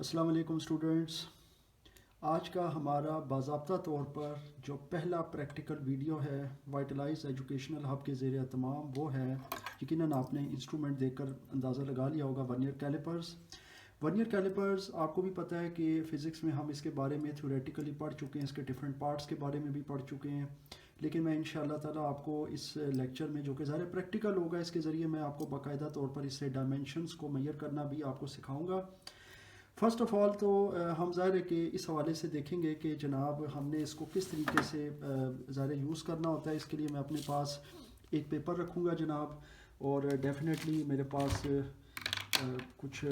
अस्सलाम वालेकुम स्टूडेंट्स। आज का हमारा बाज़ाब्ता तौर पर जो पहला प्रैक्टिकल वीडियो है वाइटलाइज एजुकेशनल हब के ज़ेरे तमाम वो है, यकीनन आपने इंस्ट्रूमेंट देखकर अंदाज़ा लगा लिया होगा, वर्नियर कैलिपर्स। वर्नियर कैलिपर्स आपको भी पता है कि फ़िज़िक्स में हम इसके बारे में थ्योरेटिकली पढ़ चुके हैं, इसके डिफरेंट पार्ट्स के बारे में भी पढ़ चुके हैं। लेकिन मैं इंशाअल्लाह ताला आपको इस लेक्चर में, जो कि ज़्यादा प्रैक्टिकल होगा, इसके ज़रिए मैं आपको बाकायदा तौर पर इससे डायमेंशंस को मेजर करना भी आपको सिखाऊंगा। फ़र्स्ट ऑफ़ ऑल तो हम ज़ाहिर है कि इस हवाले से देखेंगे कि जनाब हमने इसको किस तरीके से ज़ाहिर यूज़ करना होता है। इसके लिए मैं अपने पास एक पेपर रखूँगा जनाब, और डेफिनेटली मेरे पास कुछ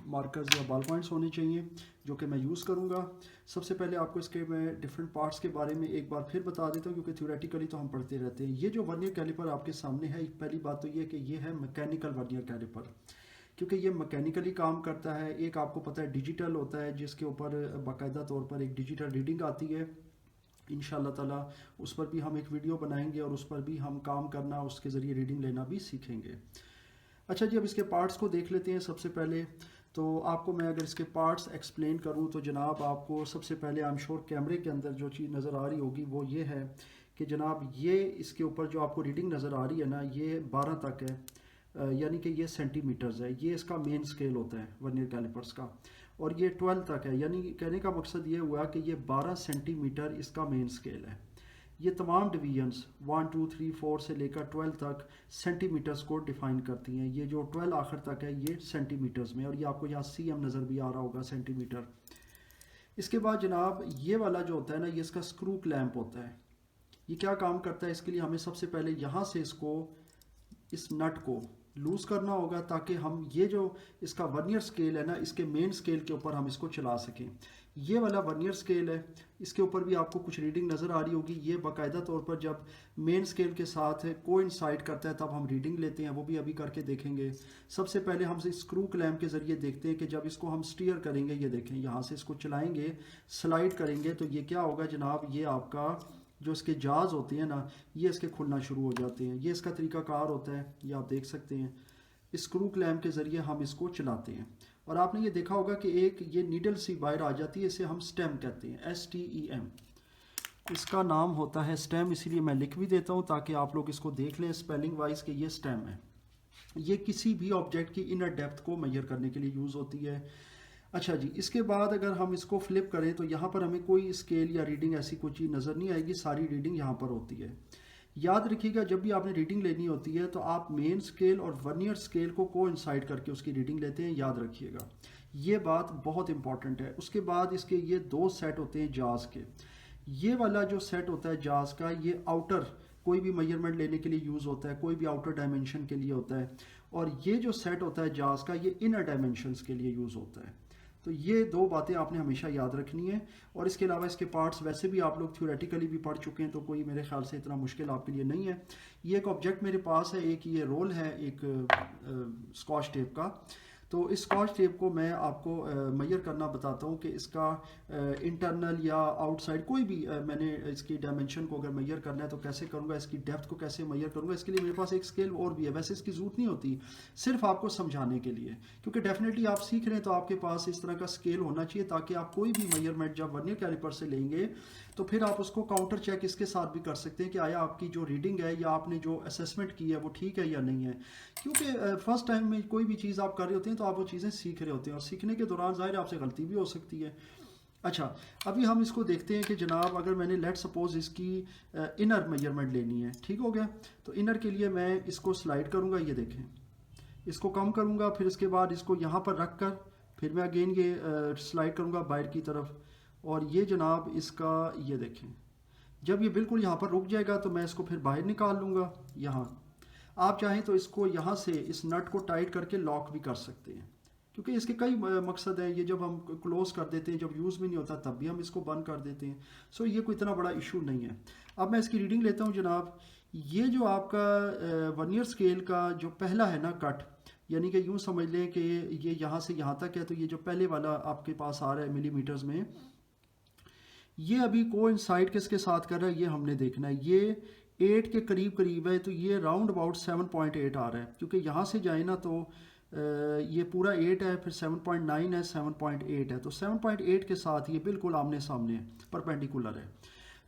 मार्कर्स या बॉल पॉइंट्स होने चाहिए जो कि मैं यूज़ करूँगा। सबसे पहले आपको इसके मैं डिफरेंट पार्ट्स के बारे में एक बार फिर बता देता हूँ, क्योंकि थ्योरेटिकली तो हम पढ़ते रहते हैं। ये जो वर्नियर कैलिपर आपके सामने है, पहली बात तो ये कि ये है मैकेनिकल वर्नियर कैलिपर, क्योंकि ये मैकेनिकली काम करता है। एक आपको पता है डिजिटल होता है, जिसके ऊपर बाकायदा तौर पर एक डिजिटल रीडिंग आती है। इंशाल्लाह ताला उस पर भी हम एक वीडियो बनाएंगे और उस पर भी हम काम करना, उसके ज़रिए रीडिंग लेना भी सीखेंगे। अच्छा जी, अब इसके पार्ट्स को देख लेते हैं। सबसे पहले तो आपको मैं अगर इसके पार्ट्स एक्सप्लेन करूं तो जनाब आपको सबसे पहले आई एम श्योर कैमरे के अंदर जो चीज़ नज़र आ रही होगी वो ये है कि जनाब ये इसके ऊपर जो आपको रीडिंग नज़र आ रही है ना, ये 12 तक है, यानी कि ये सेंटीमीटर्स है। ये इसका मेन स्केल होता है वर्नियर कैलिपर्स का, और ये 12 तक है। यानी कहने का मकसद ये हुआ कि ये 12 सेंटीमीटर इसका मेन स्केल है। ये तमाम डिवीजन्स 1 2 3 4 से लेकर 12 तक सेंटीमीटर्स को डिफाइन करती हैं। ये जो 12 आखिर तक है ये सेंटीमीटर्स में, और ये आपको यहाँ cm नज़र भी आ रहा होगा, सेंटीमीटर। इसके बाद जनाब ये वाला जो होता है ना, ये इसका स्क्रू क्लैंप होता है। ये क्या काम करता है, इसके लिए हमें सबसे पहले यहाँ से इसको, इस नट को लूज़ करना होगा, ताकि हम ये जो इसका वर्नियर स्केल है ना, इसके मेन स्केल के ऊपर हम इसको चला सकें। ये वाला वर्नियर स्केल है, इसके ऊपर भी आपको कुछ रीडिंग नज़र आ रही होगी। ये बाकायदा तौर पर जब मेन स्केल के साथ कोइंसाइड करता है तब हम रीडिंग लेते हैं, वो भी अभी करके देखेंगे। सबसे पहले हम स्क्रू क्लैंप के ज़रिए देखते हैं कि जब इसको हम स्टीयर करेंगे, ये देखें यहाँ से इसको चलाएँगे, स्लाइड करेंगे, तो ये क्या होगा जनाब, ये आपका जो इसके जाज होते हैं ना, ये इसके खुलना शुरू हो जाते हैं। ये इसका तरीकाकार होता है, ये आप देख सकते हैं। स्क्रू क्लैंप के ज़रिए हम इसको चलाते हैं, और आपने ये देखा होगा कि एक ये नीडल सी बाहर आ जाती है, इसे हम स्टेम कहते हैं, STEM इसका नाम होता है, स्टेम। इसीलिए मैं लिख भी देता हूँ ताकि आप लोग इसको देख लें स्पेलिंग वाइज कि ये स्टेम है। ये किसी भी ऑब्जेक्ट की इनर डेप्थ को मेजर करने के लिए यूज़ होती है। अच्छा जी, इसके बाद अगर हम इसको फ्लिप करें तो यहाँ पर हमें कोई स्केल या रीडिंग ऐसी कोई चीज़ नज़र नहीं आएगी, सारी रीडिंग यहाँ पर होती है। याद रखिएगा, जब भी आपने रीडिंग लेनी होती है तो आप मेन स्केल और वर्नियर स्केल को कोइंसाइड करके उसकी रीडिंग लेते हैं, याद रखिएगा, ये बात बहुत इंपॉर्टेंट है। उसके बाद इसके ये दो सेट होते हैं जाज के। ये वाला जो सेट होता है जाज का, ये आउटर कोई भी मेजरमेंट लेने के लिए यूज़ होता है, कोई भी आउटर डायमेंशन के लिए होता है, और ये जो सेट होता है जाज का, ये इनर डायमेंशंस के लिए यूज़ होता है। तो ये दो बातें आपने हमेशा याद रखनी है। और इसके अलावा इसके पार्ट्स वैसे भी आप लोग थ्योरेटिकली भी पढ़ चुके हैं, तो कोई मेरे ख्याल से इतना मुश्किल आपके लिए नहीं है। ये एक ऑब्जेक्ट मेरे पास है, एक ये रोल है, एक स्कॉच टेप का। तो इस स्कॉच टेप को मैं आपको मेजर करना बताता हूँ कि इसका इंटरनल या आउटसाइड कोई भी मैंने इसकी डायमेंशन को अगर मेजर करना है तो कैसे करूँगा, इसकी डेप्थ को कैसे मेजर करूँगा। इसके लिए मेरे पास एक स्केल और भी है, वैसे इसकी ज़रूरत नहीं होती, सिर्फ आपको समझाने के लिए, क्योंकि डेफिनेटली आप सीख रहे हैं तो आपके पास इस तरह का स्केल होना चाहिए, ताकि आप कोई भी मेजरमेंट जब वर्नियर कैलिपर से लेंगे तो फिर आप उसको काउंटर चेक इसके साथ भी कर सकते हैं कि आया आपकी जो रीडिंग है या आपने जो असेसमेंट की है वो ठीक है या नहीं है। क्योंकि फर्स्ट टाइम में कोई भी चीज़ आप कर रहे होते हैं तो आप वो चीज़ें सीख रहे होते हैं, और सीखने के दौरान ज़ाहिर आपसे गलती भी हो सकती है। अच्छा, अभी हम इसको देखते हैं कि जनाब अगर मैंने लेट सपोज इसकी इनर मेजरमेंट लेनी है, ठीक हो गया, तो इनर के लिए मैं इसको स्लाइड करूँगा, ये देखें, इसको कम करूँगा, फिर इसके बाद इसको यहाँ पर रख कर फिर मैं अगेन ये स्लाइड करूँगा बाहर की तरफ, और ये जनाब इसका, ये देखें, जब ये बिल्कुल यहाँ पर रुक जाएगा तो मैं इसको फिर बाहर निकाल लूँगा। यहाँ आप चाहें तो इसको यहाँ से इस नट को टाइट करके लॉक भी कर सकते हैं, क्योंकि इसके कई मकसद हैं। ये जब हम क्लोज कर देते हैं, जब यूज़ में नहीं होता तब भी हम इसको बंद कर देते हैं। सो ये कोई इतना बड़ा इशू नहीं है। अब मैं इसकी रीडिंग लेता हूँ जनाब। ये जो आपका वर्नियर स्केल का जो पहला है ना कट, यानी कि यूँ समझ लें कि ये यहाँ से यहाँ तक है, तो ये जो पहले वाला आपके पास आ रहा है मिलीमीटर्स में, ये अभी कोइंसाइड किसके साथ कर रहा है ये हमने देखना है। ये 8 के करीब करीब है, तो ये राउंड अबाउट 7.8 आ रहा है, क्योंकि यहाँ से जाए ना तो ये पूरा 8 है, फिर 7.9 है, 7.8 है, तो 7.8 के साथ ये बिल्कुल आमने सामने है, परपेंडिकुलर है।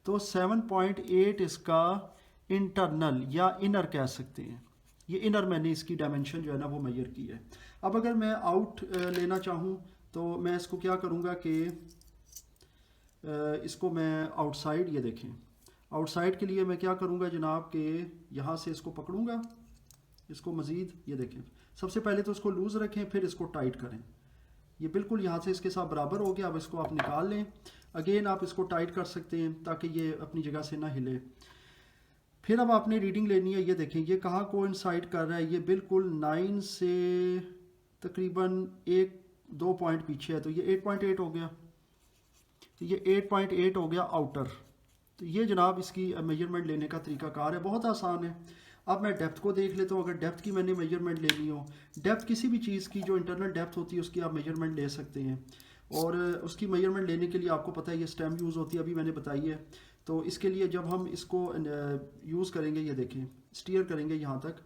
तो 7.8 इसका इंटरनल या इनर कह सकते हैं। ये इनर मैंने इसकी डायमेंशन जो है ना वो मेजर की है। अब अगर मैं आउट लेना चाहूँ तो मैं इसको क्या करूँगा कि इसको मैं आउटसाइड, ये देखें, आउटसाइड के लिए मैं क्या करूँगा जनाब कि यहाँ से इसको पकड़ूँगा, इसको मज़ीद, ये देखें, सबसे पहले तो इसको लूज़ रखें, फिर इसको टाइट करें। ये बिल्कुल यहाँ से इसके साथ बराबर हो गया। अब इसको आप निकाल लें। अगेन आप इसको टाइट कर सकते हैं ताकि ये अपनी जगह से ना हिले। फिर अब आपने रीडिंग लेनी है। ये देखें ये कहाँ कोइंसाइड कर रहा है, ये बिल्कुल 9 से तकरीबन 1-2 पॉइंट पीछे है, तो ये 8.8 हो गया। तो ये 8.8 हो गया आउटर। तो ये जनाब इसकी मेजरमेंट लेने का तरीकाकार है, बहुत आसान है। अब मैं डेप्थ को देख लेता हूँ। अगर डेप्थ की मैंने मेजरमेंट लेनी हो, डेप्थ किसी भी चीज़ की जो इंटरनल डेप्थ होती है उसकी आप मेजरमेंट ले सकते हैं। और उसकी मेजरमेंट लेने के लिए आपको पता है ये स्टेम यूज़ होती है, अभी मैंने बताई है। तो इसके लिए जब हम इसको यूज़ करेंगे, ये देखें, स्टीयर करेंगे यहाँ तक,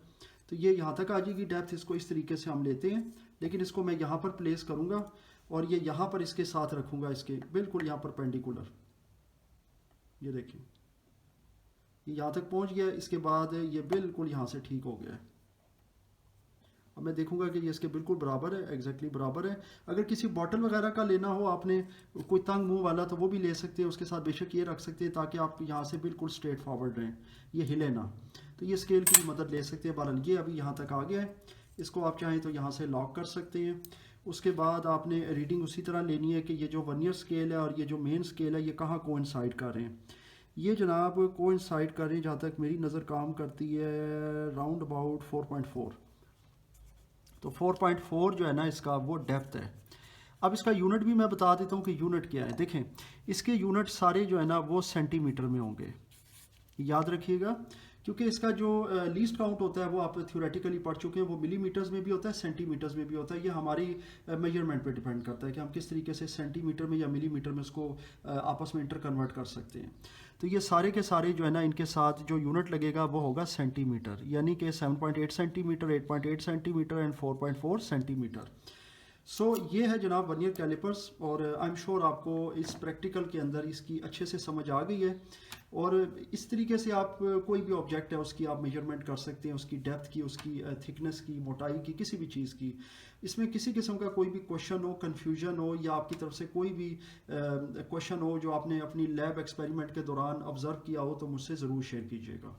तो ये यहाँ तक आ जाएगी डेप्थ। इसको इस तरीके से हम लेते हैं, लेकिन इसको मैं यहाँ पर प्लेस करूँगा और ये यहाँ पर इसके साथ रखूँगा, इसके बिल्कुल यहाँ पर परपेंडिकुलर। ये देखें ये यहाँ तक पहुँच गया। इसके बाद ये बिल्कुल यहाँ से ठीक हो गया है। अब मैं देखूंगा कि ये इसके बिल्कुल बराबर है, एग्जैक्टली बराबर है। अगर किसी बॉटल वगैरह का लेना हो आपने, कोई तंग मुंह वाला, तो वो भी ले सकते हैं। उसके साथ बेशक ये रख सकते हैं ताकि आप यहाँ से बिल्कुल स्ट्रेट फॉरवर्ड रहें, ये हिले ना। तो ये स्केल की मदद ले सकते हैं। बहरहाल ये अभी यहाँ तक आ गया है। इसको आप चाहें तो यहाँ से लॉक कर सकते हैं। उसके बाद आपने रीडिंग उसी तरह लेनी है कि ये जो वर्नियर स्केल है और ये जो मेन स्केल है ये कहाँ कोइंसाइड कर रहे हैं। ये जनाब कोइंसाइड कर रहे हैं, जहाँ तक मेरी नज़र काम करती है, राउंड अबाउट 4.4। तो 4.4 जो है ना इसका वो डेप्थ है। अब इसका यूनिट भी मैं बता देता हूँ कि यूनिट क्या है। देखें इसके यूनिट सारे जो है ना वो सेंटीमीटर में होंगे, याद रखिएगा, क्योंकि इसका जो लीस्ट काउंट होता है वो आप थ्योरेटिकली पढ़ चुके हैं, वो मिलीमीटर्स में भी होता है, सेंटीमीटर्स में भी होता है। ये हमारी मेजरमेंट पे डिपेंड करता है कि हम किस तरीके से सेंटीमीटर में या मिलीमीटर में उसको आपस में इंटर कन्वर्ट कर सकते हैं। तो ये सारे के सारे जो है ना इनके साथ जो यूनिट लगेगा वो होगा सेंटीमीटर, यानी कि 7.8 सेंटीमीटर, 8.8 सेंटीमीटर एंड 4.4 सेंटीमीटर। सो ये है जनाब वर्नियर कैलिपर्स। और आई एम श्योर आपको इस प्रैक्टिकल के अंदर इसकी अच्छे से समझ आ गई है। और इस तरीके से आप कोई भी ऑब्जेक्ट है उसकी आप मेजरमेंट कर सकते हैं, उसकी डेप्थ की, उसकी थिकनेस की, मोटाई की, किसी भी चीज़ की। इसमें किसी किस्म का कोई भी क्वेश्चन हो, कन्फ्यूजन हो, या आपकी तरफ से कोई भी क्वेश्चन हो जो आपने अपनी लैब एक्सपेरिमेंट के दौरान ऑब्जर्व किया हो, तो मुझसे ज़रूर शेयर कीजिएगा।